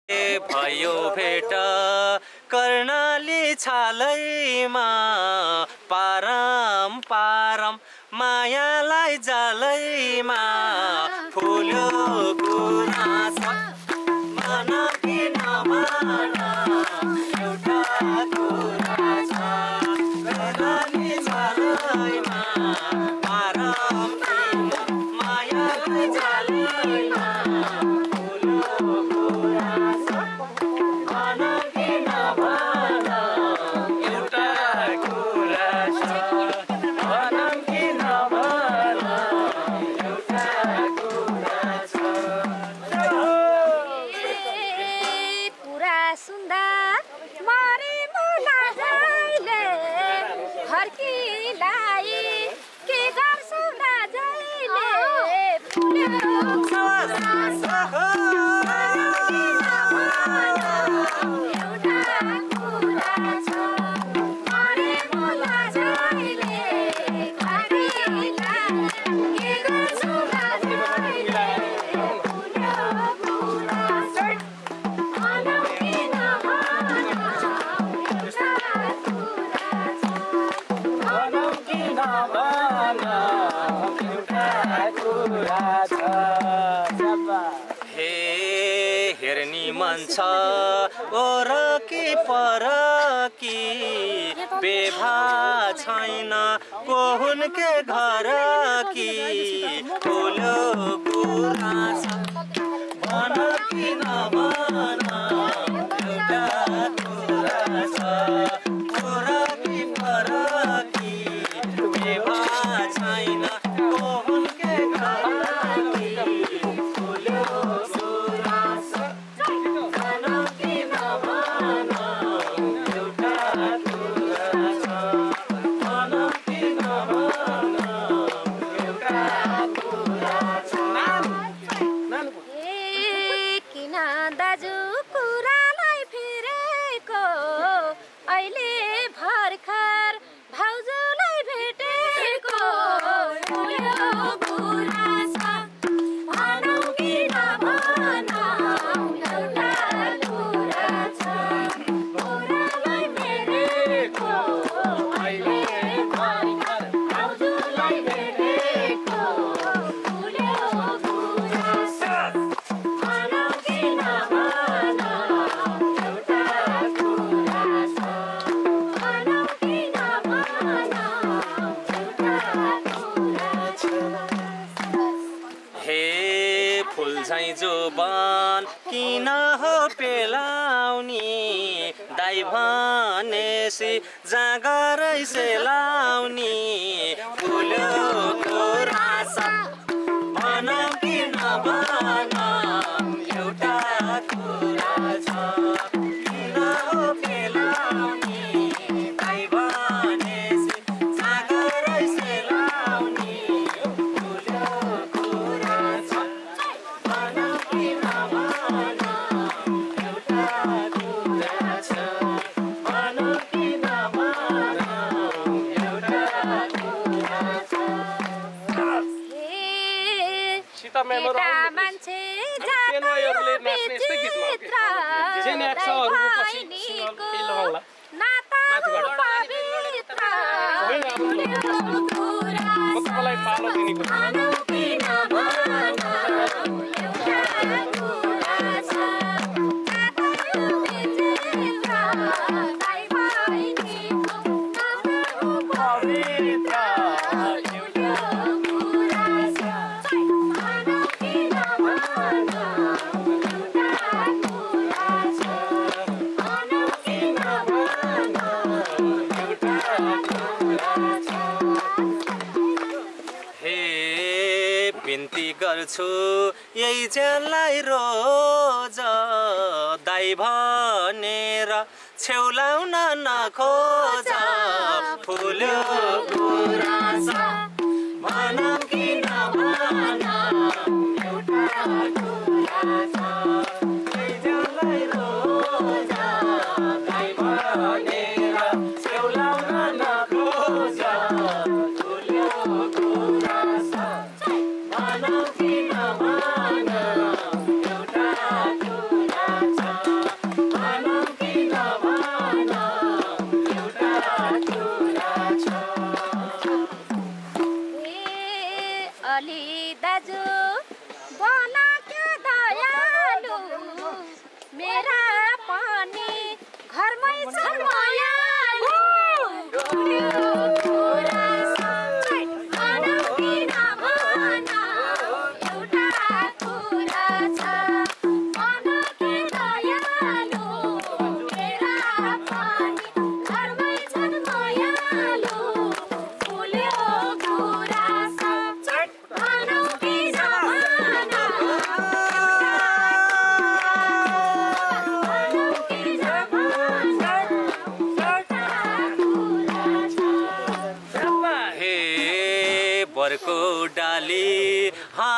भयो भेट कर्णाली छालैमा पारम पारम मायालाई जालैमा फुल्यो गुनास मन कि नमान एउटा कुरा छ कर्णाली छालैमा पारम पारम मायालाई जालैमा ओर कि पर कि बेभा छैन को हुन् के घर कि ठुलो कुरा छ भन कि नभन एउटा कुरा छ ओर कि पर कि बेभा छैन को हुन् के घर कि ठुलो कुरा छ जोबान किन हो पेलाउनी दाइ भनेसी जागरै सेलाउनी फुल्यो कुरा छ भन कि नभन एउटा कुरा छ किन हो पेलाउनी दाइ भनेसी जागरै सेलाउनी फुल्यो कुरा छ गर्छु यही ज्यानलाई रोज दाइ भनेर छेउलाउन नखोज फुल्यो कुरा छ भन कि नभन एउटा कुरा छ यही ज्यानलाई रोज दाइ भनेर छेउलाउन नखोज फुल्यो कुरा छ भन कि नभन एउटा कुरा छ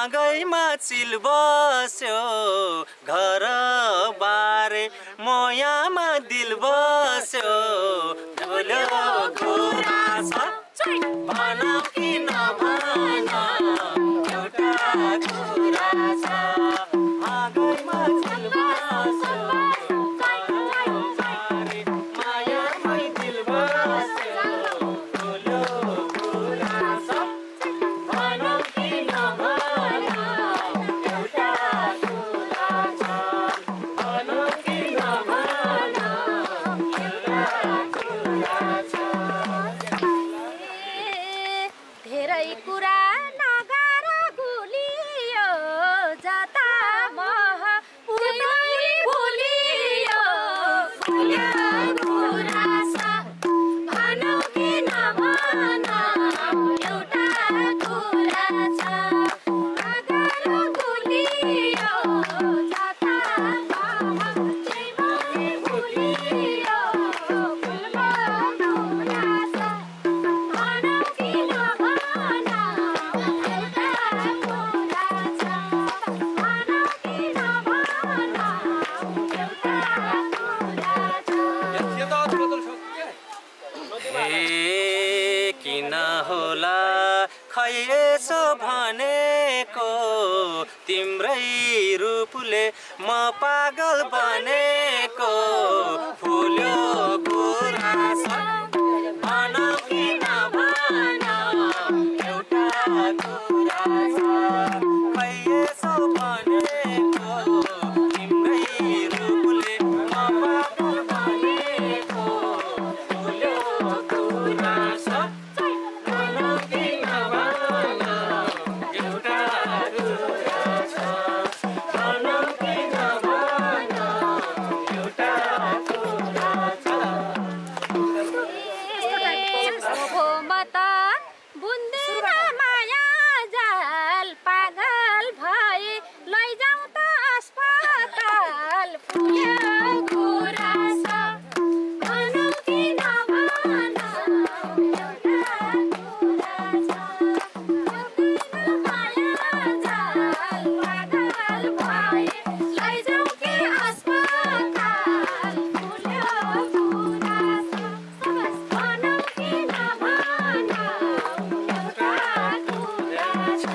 आगैमा चिल बस्यो घर बारे मोयामा दिल बस्यो बोल्यो गुराँस भनौ कि नभनौ एउटा कुरा छ आगैमा चिल बस्यो मायामै दिल बस्यो बोल्यो गुराँस भनौ कि नभनौ एउटा कुरा छ भनौ कि नभनौ एउटा कुरा छ धेरै कुरा नगर गुलियो जता मह पुरै भुलियो फुल्यो गुराँस भनौ कि नभनौ एउटा कुरा छ नगर गुलियो जता मह पुरै भुलियो फुल्यो गुराँस भनौ कि नभनौ एउटा कुरा छ भनौ कि नभनौ एउटा कुरा छ हे किन होला खै यसो भनेको तिम्रै रूपले म पागल बनेको फुल्यो गुराँस भनौ कि नभनौ एउटा कुरा छ खै यसो भनेको तिम्रै रूपले म पागल बनेको फुल्यो गुराँस भनौ कि नभनौ एउटा कुरा छ भनौ कि नभनौ एउटा कुरा छ मत बुन्दैन माया जाल पागल भए लैजाउँ त अस्पताल फुल्यो गुराँस भनौ कि नभनौ एउटा कुरा छ बुन्दैन माया जाल पागल भए लैजाउँ कि अस्पताल फुल्यो गुराँस भनौ कि नभनौ एउटा कुरा छ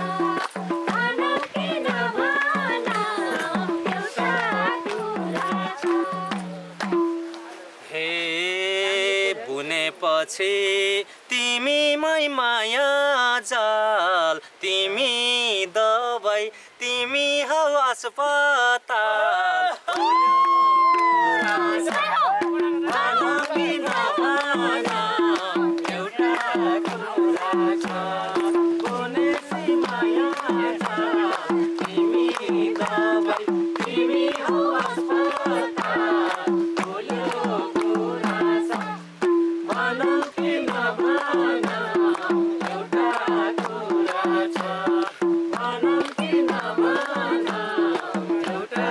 भनौ कि नभनौ एउटा कुरा छ हे बुनेपछि तिमीमै माया जाल तिमी दबाई तिमी हौ अस्पताल फुल्यो गुराँस भनौ कि नभनौ एउटा कुरा छ बुनेपछि माया जाल तिमी दबाई तिमी हौ अस्पताल फुल्यो गुराँस भनौ कि नभनौ एउटा कुरा छ भनौ कि नभनौ एउटा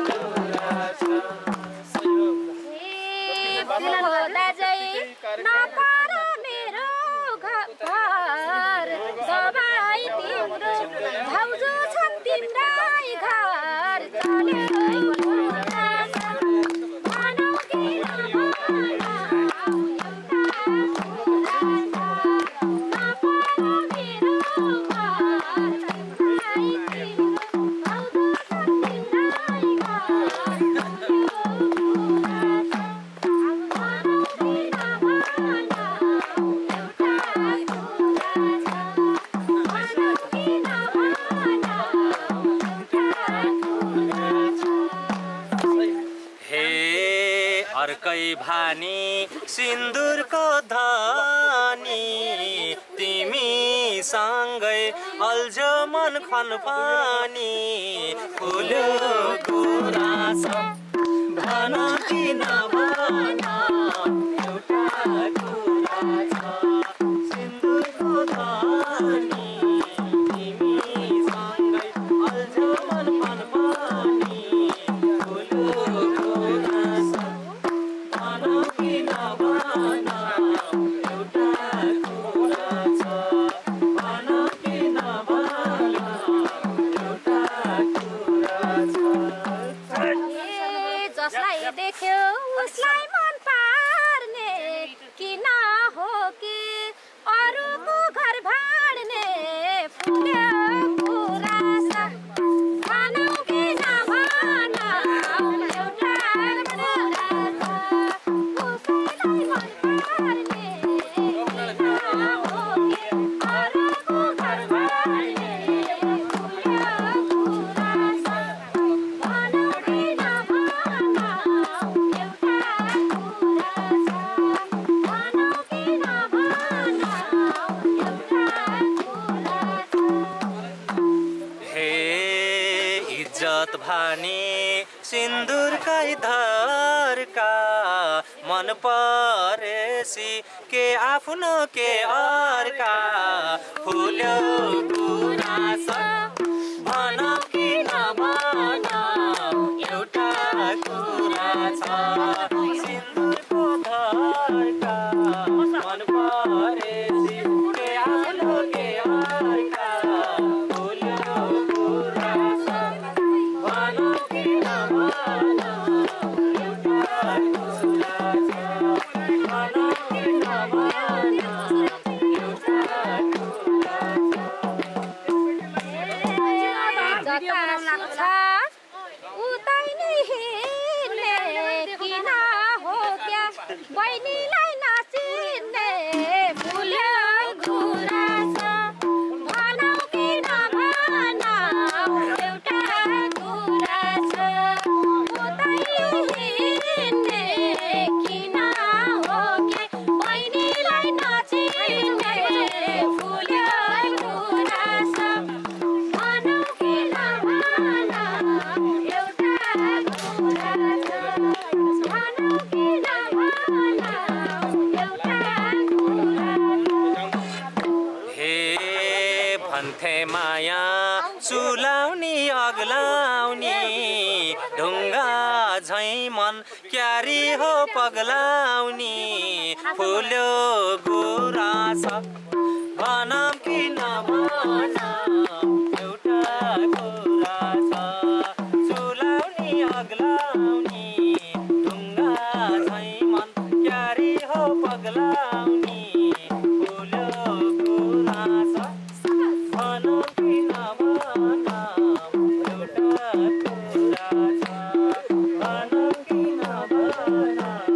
कुरा छ दाजै नपर मेरो घर दबाई तिम्रो भाउजू छन् तिम्रै घर चल्यो गुराँस भनौ कि नभनौ एउटा कुरा छ नपर मेरो घर दबाई तिम्रो भाउजू छन् तिम्रै घर चल्यो गुराँस भनौ कि नभनौ एउटा कुरा छ भनौ कि नभनौ एउटा कुरा छ हे अर्कै भानी सिन्दुरको धनी तिमीसँगै अल्झो मन खनपानी फुल्यो गुराँस भनौ कि नभनौ एउटा कुरा छ सिन्दुरको धनी तिमीसँगै अल्झो मन खनपानी फुल्यो गुराँस भनौ कि नभनौ एउटा कुरा छ भनौ कि नभनौ देख्यो उसलाई मन पार्ने किन हो कि अरूको घर भाड्ने फुल्यो गुराँस भनौँ कि नभनौँ एउटा गुराँस उसैलाई मन पार्ने किन हो कि अरूको घर भाड्ने फुल्यो गुराँस भनौँ कि नभनौँ एउटा गुराँस भनौँ कि नभनौँ एउटा गुराँस हे इज्जत भानी सिन्दुरकै धरका मन परेसी के आफ्नो के अर्का फुल्यो गुराँस भनौँ कि नभनौँ एउटा गुराँस सिन्दुरको धरका मन परेसी के आफ्नो के अर्का फुल्यो गुराँस भनौँ कि नभनौँ एउटा गुराँस भनौँ कि नभनौँ एउटा गुराँस उतै नै हिँड्ने किन हो क्या बहिनीलाई नचिन्ने फुल्यो गुराँस भनौँ कि नभनौँ एउटा गुराँस उतै हिँड्ने किन हो क्या बहिनीलाई नचिन्ने फुल्यो गुराँस भनौँ कि नभनौँ एउटा गुराँस भनौँ कि नभनौँ एउटा गुराँस हे भन्थे माया सुलाउने अग्लाउने ढुङ्गा झैँ मन क्यारी हो पगलाउने फुल्यो गुराँस भनौँ कि नभनौँ एउटा गुराँस सुलाउने अग्लाउने ढुङ्गा झैँ मन क्यारी हो पगलाउने फुल्यो गुराँस भनौँ कि नभनौँ एउटा गुराँस भनौँ कि नभनौँ